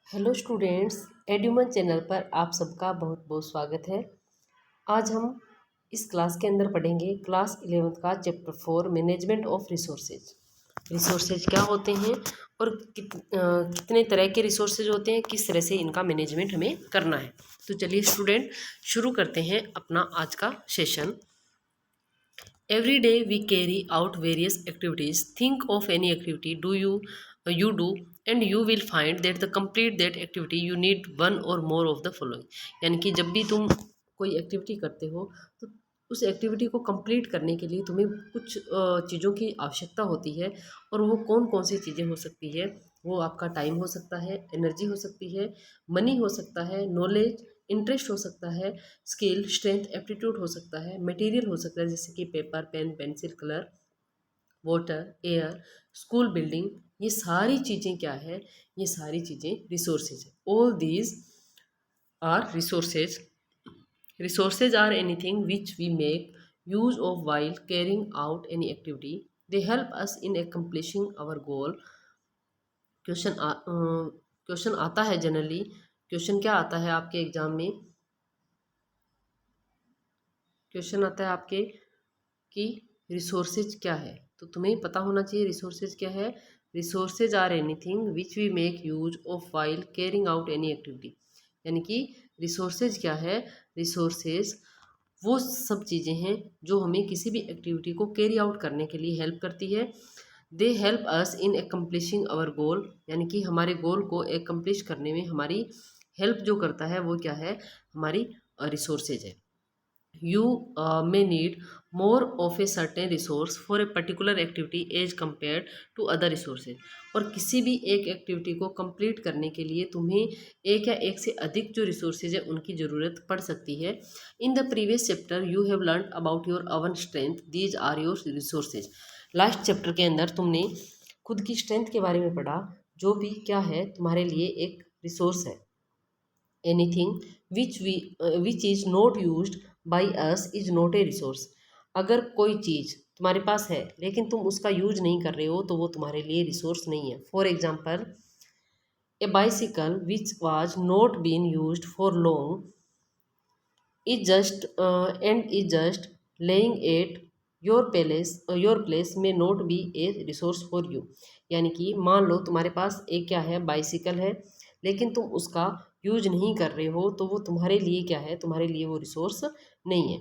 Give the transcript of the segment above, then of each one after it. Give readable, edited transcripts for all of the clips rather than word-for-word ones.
Hello students, एड्यूमन channel पर आप सबका बहुत बहुत स्वागत है। आज हम इस क्लास के अंदर पढ़ेंगे क्लास 11th का chapter 4 management of resources. Resources क्या होते हैं और कितने तरह के रिसोर्सेज होते हैं, किस तरह से इनका मैनेजमेंट हमें करना है। तो चलिए स्टूडेंट शुरू करते हैं अपना आज का session. Every day we carry out various activities. Think of any activity you do and you will find that to complete that activity you need one or more of the following. यानी कि जब भी तुम कोई activity करते हो तो उस एक्टिविटी को कंप्लीट करने के लिए तुम्हें कुछ चीज़ों की आवश्यकता होती है। और वो कौन कौन सी चीज़ें हो सकती है? वो आपका टाइम हो सकता है, एनर्जी हो सकती है, मनी हो सकता है, नॉलेज, इंटरेस्ट हो सकता है, स्किल, स्ट्रेंथ, एप्टीट्यूड हो सकता है, मटेरियल हो सकता है जैसे कि paper, pen, pencil, colour, water, air, school building. ये सारी चीज़ें क्या है? ये सारी चीज़ें रिसोर्सेज है। All these are resources. Resources are anything which we make use of while carrying out any activity. They help us in accomplishing our goal. Question आता है जनरली। क्वेश्चन क्या आता है आपके एग्जाम में? क्वेश्चन आता है आपके कि रिसोर्सेज क्या है। तो तुम्हें पता होना चाहिए रिसोर्सेज क्या है। Resources are anything which we make use of while carrying out any activity. यानी कि रिसोर्सेज क्या है? रिसोर्सेज वो सब चीज़ें हैं जो हमें किसी भी एक्टिविटी को कैरी आउट करने के लिए हेल्प करती है। They help us in accomplishing our goal. यानी कि हमारे गोल को एकम्प्लिश करने में हमारी हेल्प जो करता है वो क्या है? हमारी रिसोर्सेज है। You may need more of a certain resource for a particular activity as compared to other resources. और किसी भी एक एक्टिविटी को कंप्लीट करने के लिए तुम्हें एक या एक से अधिक जो रिसोर्सेज है उनकी ज़रूरत पड़ सकती है। In the previous chapter you have learn about your own strength, these are your resources. Last chapter के अंदर तुमने खुद की स्ट्रेंथ के बारे में पढ़ा, जो भी क्या है तुम्हारे लिए एक रिसोर्स है। Anything which is not used by us is not a resource. अगर कोई चीज़ तुम्हारे पास है लेकिन तुम उसका यूज नहीं कर रहे हो तो वो तुम्हारे लिए रिसोर्स नहीं है। For example, a bicycle which was not been used for long is just laying at your place may not be a resource for you. यानी कि मान लो तुम्हारे पास एक क्या है, बाइसिकल है, लेकिन तुम उसका यूज नहीं कर रहे हो तो वो तुम्हारे लिए क्या है? तुम्हारे लिए वो रिसोर्स नहीं है।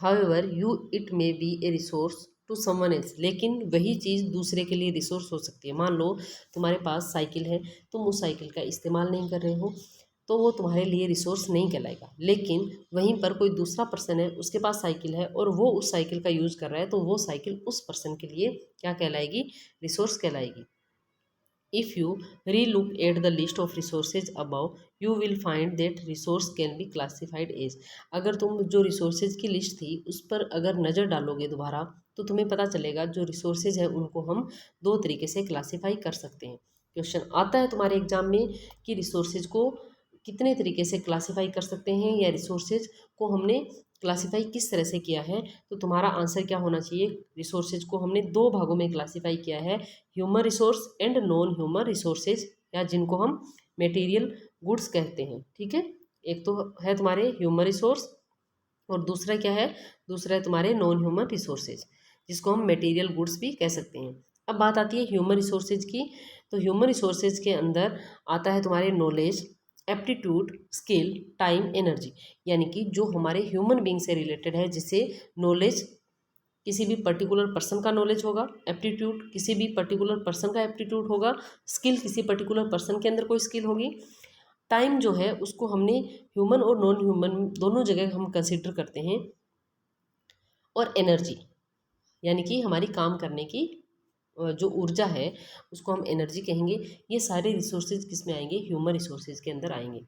However you it may be a resource to someone else. लेकिन वही चीज़ दूसरे के लिए रिसोर्स हो सकती है। मान लो तुम्हारे पास साइकिल है, तुम उस साइकिल का इस्तेमाल नहीं कर रहे हो तो वो तुम्हारे लिए रिसोर्स नहीं कहलाएगा। लेकिन वहीं पर कोई दूसरा पर्सन है, उसके पास साइकिल है और वो उस साइकिल का यूज़ कर रहा है तो वो साइकिल उस पर्सन के लिए क्या कहलाएगी? रिसोर्स कहलाएगी। If you re-look at the list of resources above, you will find that resource can be classified as। अगर तुम जो resources की लिस्ट थी उस पर अगर नज़र डालोगे दोबारा तो तुम्हें पता चलेगा जो resources है उनको हम दो तरीके से क्लासीफाई कर सकते हैं। क्वेश्चन आता है तुम्हारे एग्जाम में कि रिसोर्सेज को कितने तरीके से क्लासीफाई कर सकते हैं या रिसोर्सेज को हमने क्लासीफाई किस तरह से किया है। तो तुम्हारा आंसर क्या होना चाहिए? रिसोर्सेज को हमने दो भागों में क्लासीफाई किया है, human resource and non human resources, या जिनको हम मटेरियल गुड्स कहते हैं। ठीक है, एक तो है तुम्हारे ह्यूमन रिसोर्स और दूसरा क्या है? दूसरा है तुम्हारे नॉन ह्यूमन रिसोर्सेज, जिसको हम मटेरियल गुड्स भी कह सकते हैं। अब बात आती है ह्यूमन रिसोर्सेज की। तो ह्यूमन रिसोर्सेज के अंदर आता है तुम्हारे knowledge, aptitude, skill, time, energy. यानी कि जो हमारे ह्यूमन बींग से रिलेटेड है, जिसे नॉलेज किसी भी पर्टिकुलर पर्सन का नॉलेज होगा, एप्टीट्यूड किसी भी पर्टिकुलर पर्सन का एप्टीट्यूड होगा, स्किल किसी पर्टिकुलर पर्सन के अंदर कोई स्किल होगी, टाइम जो है उसको हमने ह्यूमन और नॉन ह्यूमन दोनों जगह हम कंसिडर करते हैं, और एनर्जी यानी कि हमारी काम करने की जो ऊर्जा है उसको हम एनर्जी कहेंगे। ये सारे रिसोर्सेज किस में आएंगे? ह्यूमन रिसोर्सेज के अंदर आएंगे।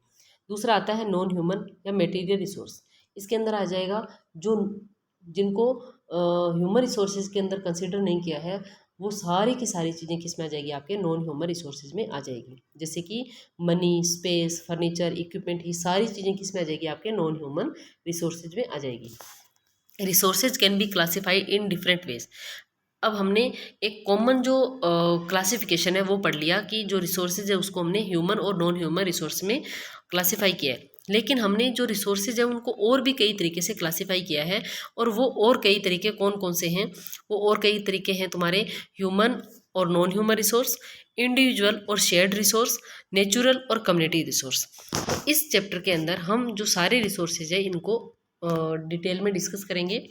दूसरा आता है नॉन ह्यूमन या मटेरियल रिसोर्स। इसके अंदर आ जाएगा जो जिनको ह्यूमन रिसोर्सेज के अंदर कंसिडर नहीं किया है, वो सारी की सारी चीज़ें किस में आ जाएगी? आपके नॉन ह्यूमन रिसोर्सेज में आ जाएगी। जैसे कि मनी, स्पेस, फर्नीचर, इक्विपमेंट, ये सारी चीज़ें किस में आ जाएगी? आपके नॉन ह्यूमन रिसोर्सेज में आ जाएगी। Resources can be classified in different ways. अब हमने एक कॉमन जो क्लासिफिकेशन है वो पढ़ लिया कि जो रिसोर्सेज है उसको हमने ह्यूमन और नॉन ह्यूमन रिसोर्स में क्लासिफाई किया है। लेकिन हमने जो रिसोर्सेज है उनको और भी कई तरीके से क्लासिफाई किया है, और वो और कई तरीके कौन कौन से हैं? वो और कई तरीके हैं तुम्हारे ह्यूमन और नॉन ह्यूमन रिसोर्स, इंडिविजुअल और शेयर्ड रिसोर्स, नेचुरल और कम्युनिटी रिसोर्स। इस चैप्टर के अंदर हम जो सारे रिसोर्सेज है इनको डिटेल में डिस्कस करेंगे।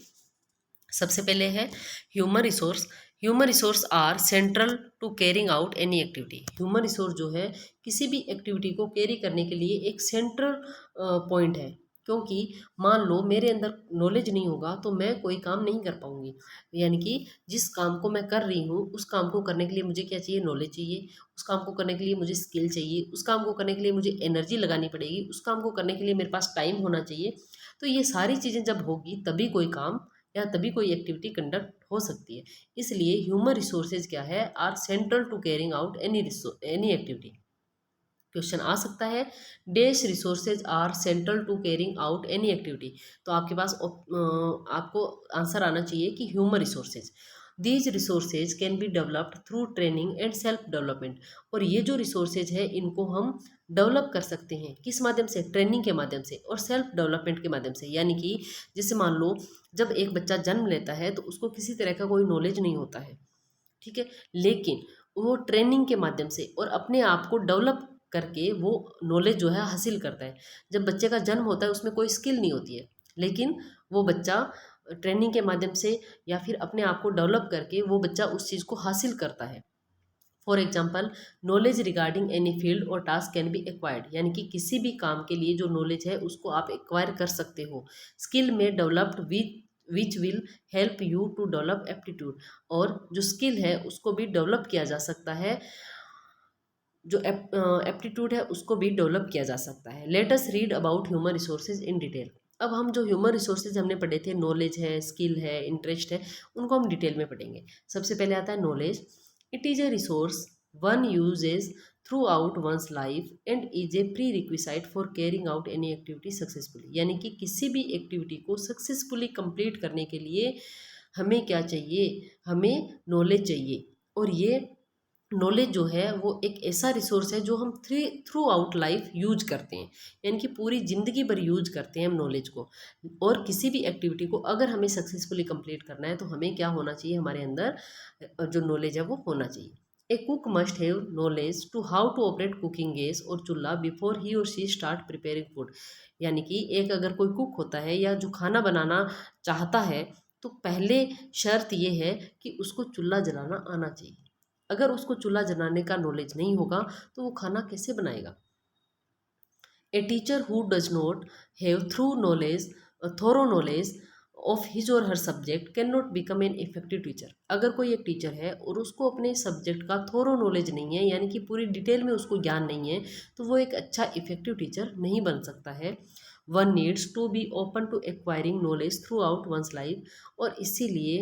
सबसे पहले है human resource. Human resource are central to carrying out any activity. Human resource जो है किसी भी एक्टिविटी को कैरी करने के लिए एक सेंट्रल पॉइंट है, क्योंकि मान लो मेरे अंदर नॉलेज नहीं होगा तो मैं कोई काम नहीं कर पाऊंगी। यानी कि जिस काम को मैं कर रही हूँ उस काम को करने के लिए मुझे क्या चाहिए? नॉलेज चाहिए। उस काम को करने के लिए मुझे स्किल चाहिए। उस काम को करने के लिए मुझे एनर्जी लगानी पड़ेगी। उस काम को करने के लिए मेरे पास टाइम होना चाहिए। तो ये सारी चीज़ें जब होगी तभी कोई काम या तभी कोई एक्टिविटी कंडक्ट हो सकती है। इसलिए ह्यूमन रिसोर्सेज क्या है? Are central to carrying out any activity. Question आ सकता है, dash resources are central to carrying out any activity. तो आपके पास आपको आंसर आना चाहिए कि human resources. These resources can be developed through training and self development. और ये जो रिसोर्सेज है इनको हम डेवलप कर सकते हैं किस माध्यम से? ट्रेनिंग के माध्यम से और सेल्फ डेवलपमेंट के माध्यम से। यानी कि जैसे मान लो जब एक बच्चा जन्म लेता है तो उसको किसी तरह का कोई नॉलेज नहीं होता है, ठीक है, लेकिन वो ट्रेनिंग के माध्यम से और अपने आप को डेवलप करके वो नॉलेज जो है हासिल करता है। जब बच्चे का जन्म होता है उसमें कोई स्किल नहीं होती है, लेकिन वो बच्चा ट्रेनिंग के माध्यम से या फिर अपने आप को डेवलप करके वो बच्चा उस चीज़ को हासिल करता है। For example, knowledge regarding any field और टास्क कैन बी एक्वायर्ड। यानी कि किसी भी काम के लिए जो नॉलेज है उसको आप एक्वायर कर सकते हो। स्किल में developed which will help you to develop aptitude. और जो स्किल है उसको भी डेवलप किया जा सकता है, जो एप्टीट्यूड है उसको भी डेवलप किया जा सकता है। Let us read about human resources in detail. अब हम जो ह्यूमन रिसोर्सेज हमने पढ़े थे, नॉलेज है, स्किल है, इंटरेस्ट है, उनको हम डिटेल में पढ़ेंगे। सबसे पहले आता है knowledge. It is a resource one uses throughout one's life and is a prerequisite for carrying out any activity successfully. यानी कि किसी भी एक्टिविटी को सक्सेसफुली कंप्लीट करने के लिए हमें क्या चाहिए? हमें नॉलेज चाहिए। और ये नॉलेज जो है वो एक ऐसा रिसोर्स है जो हम थ्रू आउट लाइफ यूज करते हैं। यानी कि पूरी ज़िंदगी भर यूज करते हैं हम नॉलेज को। और किसी भी एक्टिविटी को अगर हमें सक्सेसफुली कंप्लीट करना है तो हमें क्या होना चाहिए? हमारे अंदर जो नॉलेज है वो होना चाहिए। A cook must have knowledge to how to operate cooking gas और चूल्हा बिफोर ही और शी स्टार्ट प्रिपेयरिंग फूड। यानी कि एक अगर कोई कुक होता है या जो खाना बनाना चाहता है तो पहले शर्त ये है कि उसको चूल्हा जलाना आना चाहिए। अगर उसको चूल्हा जलाने का नॉलेज नहीं होगा तो वो खाना कैसे बनाएगा? A teacher who does not have thorough knowledge of his or her subject can not become an effective teacher. अगर कोई एक टीचर है और उसको अपने सब्जेक्ट का थोरो नॉलेज नहीं है, यानी कि पूरी डिटेल में उसको ज्ञान नहीं है, तो वो एक अच्छा इफेक्टिव टीचर नहीं बन सकता है। One needs to be open to acquiring knowledge throughout one's life. और इसीलिए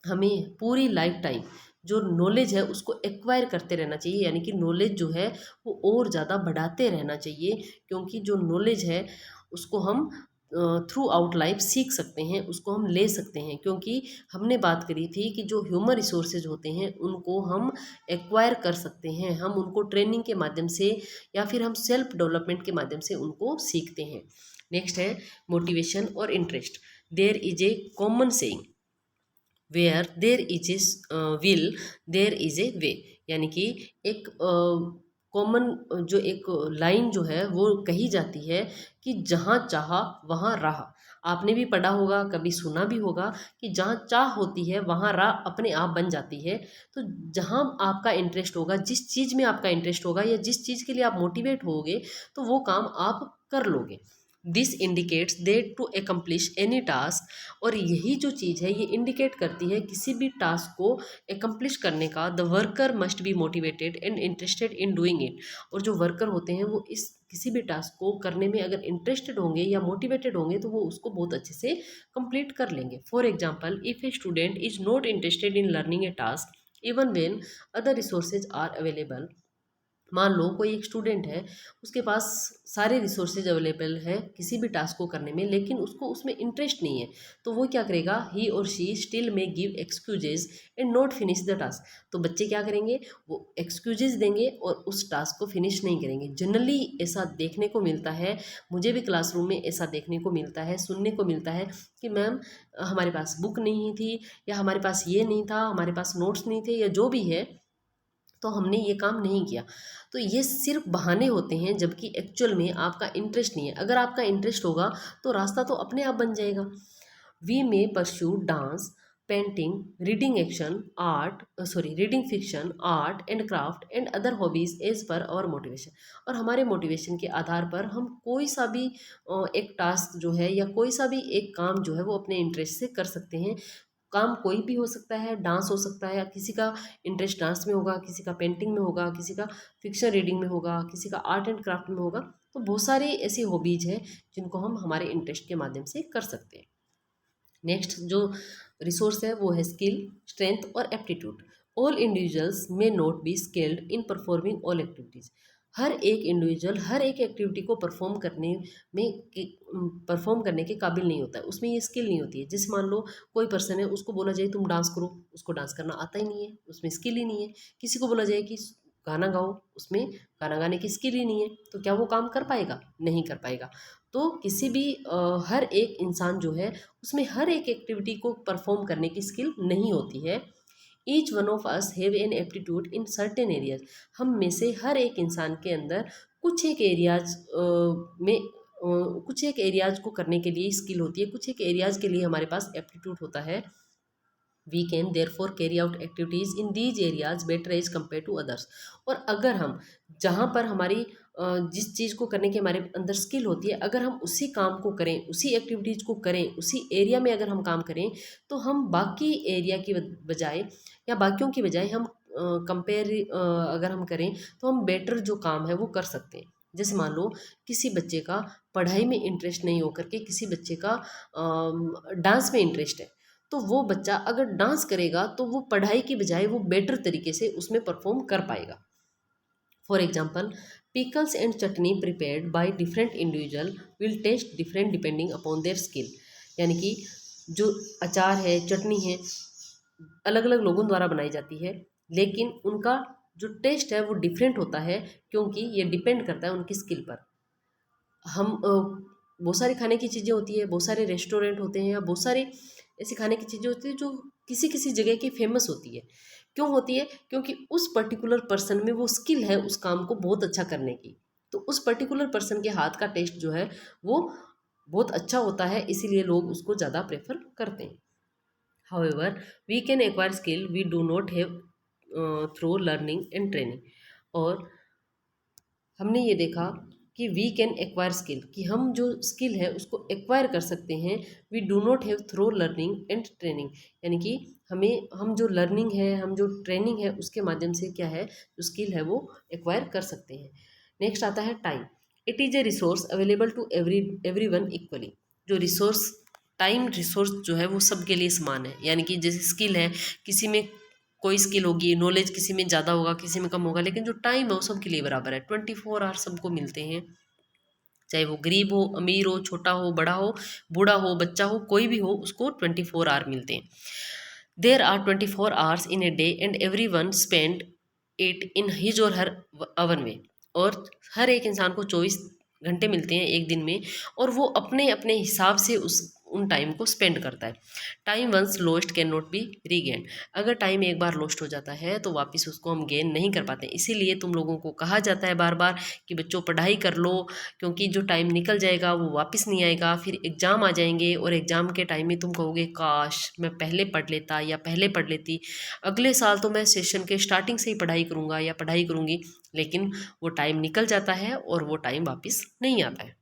हमें पूरी लाइफ टाइम जो नॉलेज है उसको एक्वायर करते रहना चाहिए। यानी कि नॉलेज जो है वो और ज़्यादा बढ़ाते रहना चाहिए, क्योंकि जो नॉलेज है उसको हम थ्रू आउट लाइफ सीख सकते हैं, उसको हम ले सकते हैं। क्योंकि हमने बात करी थी कि जो ह्यूमन रिसोर्सेज होते हैं उनको हम एक्वायर कर सकते हैं, हम उनको ट्रेनिंग के माध्यम से या फिर हम सेल्फ डेवलपमेंट के माध्यम से उनको सीखते हैं। नेक्स्ट है मोटिवेशन और interest. There is a common saying, where there is a will there is a way. यानी कि एक कॉमन जो एक लाइन जो है वो कही जाती है कि जहाँ चाहा वहाँ राह। आपने भी पढ़ा होगा, कभी सुना भी होगा कि जहाँ चाह होती है वहाँ राह अपने आप बन जाती है। तो जहाँ आपका इंटरेस्ट होगा, जिस चीज़ में आपका इंटरेस्ट होगा या जिस चीज़ के लिए आप मोटिवेट होगे तो वो काम आप कर लोगे। This indicates that to accomplish any task. और यही जो चीज़ है ये इंडिकेट करती है किसी भी टास्क को एकम्प्लिश करने का, the worker must be motivated and interested in doing it. और जो वर्कर होते हैं वो इस किसी भी टास्क को करने में अगर इंटरेस्टेड होंगे या मोटिवेटेड होंगे तो वो उसको बहुत अच्छे से कंप्लीट कर लेंगे। For example, if a student is not interested in learning a task even when other resources are available, मान लो कोई एक स्टूडेंट है, उसके पास सारे रिसोर्सेज अवेलेबल है किसी भी टास्क को करने में, लेकिन उसको उसमें इंटरेस्ट नहीं है, तो वो क्या करेगा, ही और शी स्टिल में give excuses and not finish the task. तो बच्चे क्या करेंगे, वो एक्सक्यूजेज देंगे और उस टास्क को फिनिश नहीं करेंगे। जनरली ऐसा देखने को मिलता है, मुझे भी क्लासरूम में ऐसा देखने को मिलता है, सुनने को मिलता है कि मैम हमारे पास बुक नहीं थी, या हमारे पास ये नहीं था, हमारे पास नोट्स नहीं थे, या जो भी है, तो हमने ये काम नहीं किया। तो ये सिर्फ बहाने होते हैं, जबकि एक्चुअल में आपका इंटरेस्ट नहीं है। अगर आपका इंटरेस्ट होगा तो रास्ता तो अपने आप बन जाएगा। We may pursue dance, painting, reading fiction, art and craft and other hobbies as per our motivation. और हमारे मोटिवेशन के आधार पर हम कोई सा भी एक टास्क जो है, या कोई सा भी एक काम जो है, वो अपने इंटरेस्ट से कर सकते हैं। काम कोई भी हो सकता है, डांस हो सकता है, किसी का इंटरेस्ट डांस में होगा, किसी का पेंटिंग में होगा, किसी का फिक्शन रीडिंग में होगा, किसी का आर्ट एंड क्राफ्ट में होगा। तो बहुत सारे ऐसी हॉबीज हैं जिनको हम हमारे इंटरेस्ट के माध्यम से कर सकते हैं। नेक्स्ट जो रिसोर्स है वो है स्किल, स्ट्रेंथ और aptitude. All individuals may not be skilled in performing all activities. हर एक इंडिविजुअल हर एक एक्टिविटी को में परफॉर्म करने के काबिल नहीं होता है, उसमें ये स्किल नहीं होती है। जैसे मान लो कोई पर्सन है, उसको बोला जाए तुम डांस करो, उसको डांस करना आता ही नहीं है, उसमें स्किल ही नहीं है। किसी को बोला जाए कि गाना गाओ, उसमें गाना गाने की स्किल ही नहीं है, तो क्या वो काम कर पाएगा? नहीं कर पाएगा। तो किसी भी हर एक इंसान जो है, उसमें हर एक एक्टिविटी को परफॉर्म करने की स्किल नहीं होती है। Each one of us have an aptitude in certain areas. हम में से हर एक इंसान के अंदर कुछ एक एरियाज में कुछ एक एरियाज को करने के लिए स्किल होती है, कुछ एक एरियाज के लिए हमारे पास एप्टीट्यूड होता है। We can therefore carry out activities in these areas better as compare to others. और अगर हम जहाँ पर हमारी जिस चीज़ को करने की हमारे अंदर स्किल होती है, अगर हम उसी काम को करें, उसी एक्टिविटीज़ को करें, उसी एरिया में अगर हम काम करें, तो हम बाकी एरिया की बजाय, या बाकियों की बजाय हम कंपेयर अगर हम करें, तो हम बेटर जो काम है वो कर सकते हैं। जैसे मान लो किसी बच्चे का पढ़ाई में इंटरेस्ट नहीं होकर के किसी बच्चे का डांस में इंटरेस्ट है, तो वो बच्चा अगर डांस करेगा तो वो पढ़ाई की बजाय वो बेटर तरीके से उसमें परफॉर्म कर पाएगा। For example, pickles and chutney prepared by different individual will taste different depending upon their skill. यानी कि जो अचार है, चटनी है, अलग अलग लोगों द्वारा बनाई जाती है, लेकिन उनका जो टेस्ट है वो डिफरेंट होता है, क्योंकि ये डिपेंड करता है उनकी स्किल पर। हम बहुत सारी खाने की चीज़ें होती है, बहुत सारे रेस्टोरेंट होते हैं, या बहुत सारी ऐसी खाने की चीज़ें होती है जो किसी किसी जगह की फेमस होती है। क्यों होती है? क्योंकि उस पर्टिकुलर पर्सन में वो स्किल है उस काम को बहुत अच्छा करने की। तो उस पर्टिकुलर पर्सन के हाथ का टेस्ट जो है वो बहुत अच्छा होता है, इसीलिए लोग उसको ज़्यादा प्रेफर करते हैं। However, we can acquire skill we do not have through learning and training. और हमने ये देखा कि वी कैन एक्वायर स्किल, कि हम जो स्किल है उसको एक्वायर कर सकते हैं। We do not have through learning and training. यानी कि हम जो लर्निंग है, हम जो ट्रेनिंग है, उसके माध्यम से क्या है, जो स्किल है वो एक्वायर कर सकते हैं। नेक्स्ट आता है time. It is a resource available to everyone equally. जो रिसोर्स, टाइम रिसोर्स जो है वो सबके लिए समान है। यानी कि जैसे स्किल है, किसी में कोई स्किल होगी, नॉलेज किसी में ज़्यादा होगा, किसी में कम होगा, लेकिन जो टाइम है वो सबके लिए बराबर है। 24 आवर सबको मिलते हैं, चाहे वो गरीब हो, अमीर हो, छोटा हो, बड़ा हो, बूढ़ा हो, बच्चा हो, कोई भी हो, उसको 24 आवर मिलते हैं। There are 24 hours in a day and everyone spend it in his or her oven वे। और हर एक इंसान को 24 घंटे मिलते हैं एक दिन में, और वो अपने अपने हिसाब से उन टाइम को स्पेंड करता है। Time once lost can not be regain. अगर टाइम एक बार लॉस्ट हो जाता है तो वापस उसको हम गेन नहीं कर पाते। इसीलिए तुम लोगों को कहा जाता है बार बार कि बच्चों पढ़ाई कर लो, क्योंकि जो टाइम निकल जाएगा वो वापस नहीं आएगा। फिर एग्ज़ाम आ जाएंगे और एग्ज़ाम के टाइम में तुम कहोगे काश मैं पहले पढ़ लेता या पहले पढ़ लेती, अगले साल तो मैं सेशन के स्टार्टिंग से ही पढ़ाई करूँगा या पढ़ाई करूँगी। लेकिन वो टाइम निकल जाता है और वो टाइम वापस नहीं आता है।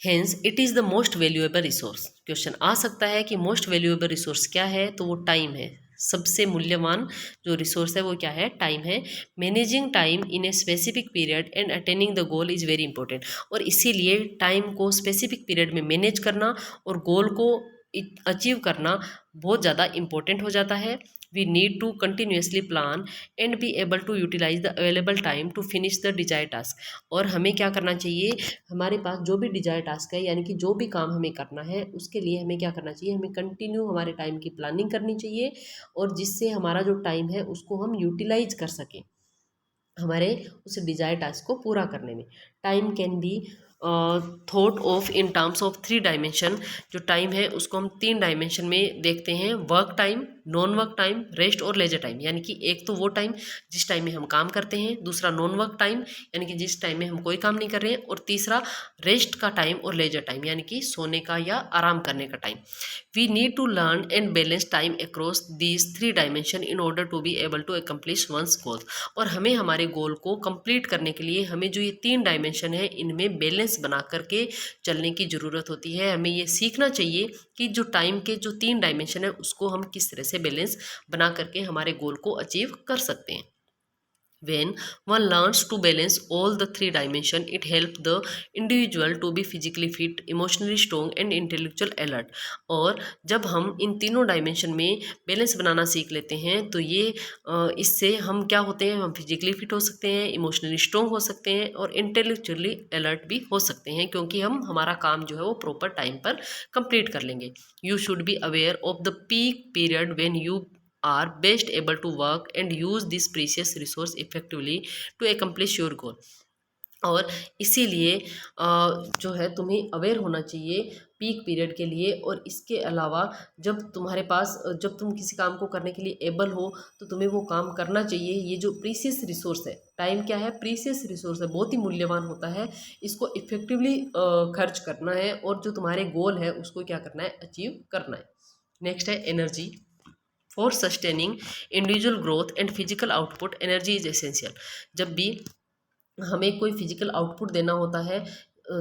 Hence it is the most valuable resource. Question आ सकता है कि मोस्ट वैल्यूएबल रिसोर्स क्या है, तो वो टाइम है। सबसे मूल्यवान जो रिसोर्स है वो क्या है, टाइम है। Managing time in a specific period and attaining the goal is very important. और इसीलिए टाइम को स्पेसिफिक पीरियड में मैनेज करना और गोल को अचीव करना बहुत ज़्यादा इम्पोर्टेंट हो जाता है। We need to continuously plan and be able to utilize the available time to finish the desired task. और हमें क्या करना चाहिए, हमारे पास जो भी डिजायर टास्क है यानी कि जो भी काम हमें करना है उसके लिए हमें क्या करना चाहिए, हमें कंटिन्यू हमारे टाइम की प्लानिंग करनी चाहिए और जिससे हमारा जो टाइम है उसको हम यूटिलाइज कर सकें हमारे उस डिजायर टास्क को पूरा करने में। Time can be thought of in terms of 3 dimension. जो टाइम है उसको हम 3 डायमेंशन में देखते हैं, work time, non work time, rest और लेजर टाइम। यानी कि एक तो वो टाइम जिस टाइम में हम काम करते हैं, दूसरा नॉन वर्क टाइम यानी कि जिस टाइम में हम कोई काम नहीं कर रहे हैं, और तीसरा रेस्ट का टाइम और लेजर टाइम यानी कि सोने का या आराम करने का time. We need to learn and balance time across these 3 dimension in order to be able to accomplish one's goal. और हमें हमारे गोल को कंप्लीट करने के लिए हमें जो ये 3 डायमेंशन है इनमें बैलेंस बना करके चलने की ज़रूरत होती है। हमें ये सीखना चाहिए कि जो टाइम के जो 3 डायमेंशन है उसको हम किस तरह से बैलेंस बना करके हमारे गोल को अचीव कर सकते हैं। When one learns to balance all the 3 dimensions, it helps the individual to be physically fit, emotionally strong and intellectual alert. और जब हम इन तीनों डायमेंशन में बैलेंस बनाना सीख लेते हैं तो ये इससे हम क्या होते हैं, हम फिजिकली फिट हो सकते हैं, इमोशनली स्ट्रॉन्ग हो सकते हैं और इंटेलेक्चुअली अलर्ट भी हो सकते हैं, क्योंकि हम हमारा काम जो है वो प्रॉपर टाइम पर कंप्लीट कर लेंगे। You should be aware of the peak period when you are best able to work and use this precious resource effectively to accomplish your goal. और इसीलिए जो है तुम्हें अवेयर होना चाहिए पीक पीरियड के लिए। और इसके अलावा जब तुम्हारे पास जब तुम किसी काम को करने के लिए एबल हो तो तुम्हें वो काम करना चाहिए। ये जो प्रीसियस रिसोर्स है, टाइम क्या है, प्रीसियस रिसोर्स है, बहुत ही मूल्यवान होता है। इसको इफेक्टिवली खर्च करना है और जो तुम्हारे गोल है उसको क्या करना है, अचीव करना है। नेक्स्ट है energy. For sustaining individual growth and physical output energy is essential. जब भी हमें कोई फिजिकल आउटपुट देना होता है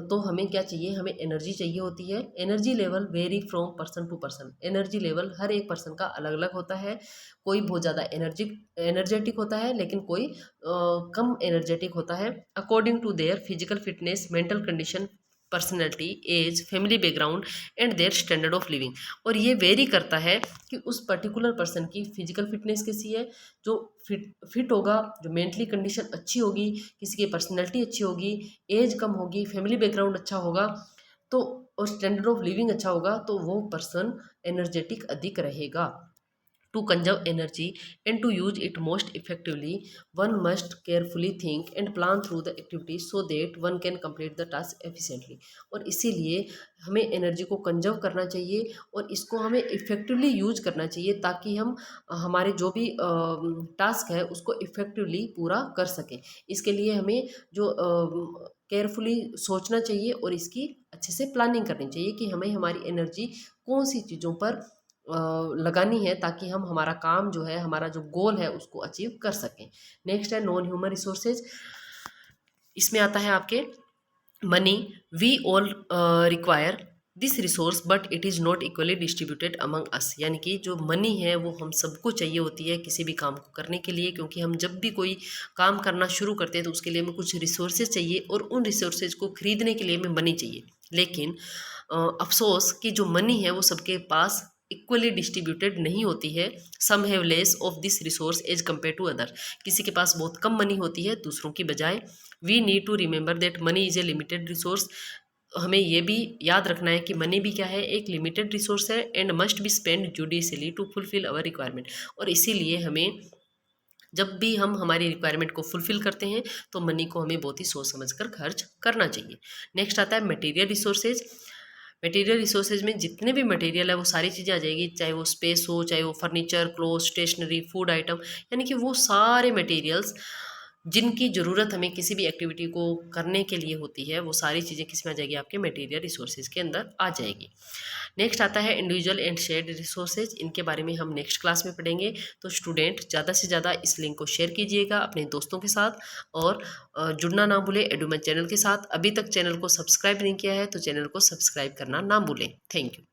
तो हमें क्या चाहिए, हमें एनर्जी चाहिए होती है। Energy level vary from person to person. Energy level हर एक पर्सन का अलग अलग होता है। कोई बहुत ज़्यादा एनर्जेटिक होता है लेकिन कोई कम एनर्जेटिक होता है, according to their physical fitness, mental condition, personality, age, family background and their standard of living. और ये वेरी करता है कि उस पर्टिकुलर पर्सन की फिजिकल फिटनेस कैसी है, जो फिट होगा, जो मेंटली कंडीशन अच्छी होगी, किसी की पर्सनैलिटी अच्छी होगी, एज कम होगी, फैमिली बैकग्राउंड अच्छा होगा तो और स्टैंडर्ड ऑफ लिविंग अच्छा होगा तो वो पर्सन एनर्जेटिक अधिक रहेगा। To conserve energy and to use it most effectively, one must carefully think and plan through the activities so that one can complete the task efficiently. और इसीलिए हमें energy को कंजर्व करना चाहिए और इसको हमें इफ़ेक्टिवली यूज करना चाहिए ताकि हम हमारे जो भी टास्क है उसको इफ़ेक्टिवली पूरा कर सकें। इसके लिए हमें जो केयरफुली सोचना चाहिए और इसकी अच्छे से प्लानिंग करनी चाहिए कि हमें हमारी एनर्जी कौन सी चीज़ों पर लगानी है ताकि हम हमारा काम जो है, हमारा जो गोल है उसको अचीव कर सकें। नेक्स्ट है नॉन ह्यूमन रिसोर्सेज। इसमें आता है आपके money. We all require this resource but it is not equally distributed among us. यानी कि जो मनी है वो हम सबको चाहिए होती है किसी भी काम को करने के लिए, क्योंकि हम जब भी कोई काम करना शुरू करते हैं तो उसके लिए हमें कुछ रिसोर्सेज चाहिए और उन रिसोर्सेज को खरीदने के लिए हमें मनी चाहिए। लेकिन अफसोस कि जो मनी है वो सबके पास इक्वली डिस्ट्रीब्यूटेड नहीं होती है। Some have less of this resource as compare to other. किसी के पास बहुत कम मनी होती है दूसरों की बजाय। We need to remember that money is a limited resource. हमें ये भी याद रखना है कि मनी भी क्या है, एक लिमिटेड रिसोर्स है and must be spend judiciously to fulfil our requirement. और इसीलिए हमें जब भी हम हमारी रिक्वायरमेंट को फुलफिल करते हैं तो मनी को हमें बहुत ही सोच समझ कर खर्च करना चाहिए। नेक्स्ट आता है मटेरियल रिसोर्सेज। मटेरियल रिसोर्सेज में जितने भी मटेरियल है वो सारी चीज़ें आ जाएगी, चाहे वो स्पेस हो, चाहे वो furniture, cloth, stationery, food item, यानी कि वो सारे मटेरियल्स जिनकी ज़रूरत हमें किसी भी एक्टिविटी को करने के लिए होती है वो सारी चीज़ें किस में आ जाएगी, आपके मटेरियल रिसोर्सेज के अंदर आ जाएगी। नेक्स्ट आता है इंडिविजुअल एंड शेयर्ड रिसोर्सेज। इनके बारे में हम नेक्स्ट क्लास में पढ़ेंगे। तो स्टूडेंट ज़्यादा से ज़्यादा इस लिंक को शेयर कीजिएगा अपने दोस्तों के साथ और जुड़ना ना भूलें एडुमन चैनल के साथ। अभी तक चैनल को सब्सक्राइब नहीं किया है तो चैनल को सब्सक्राइब करना ना भूलें। Thank you.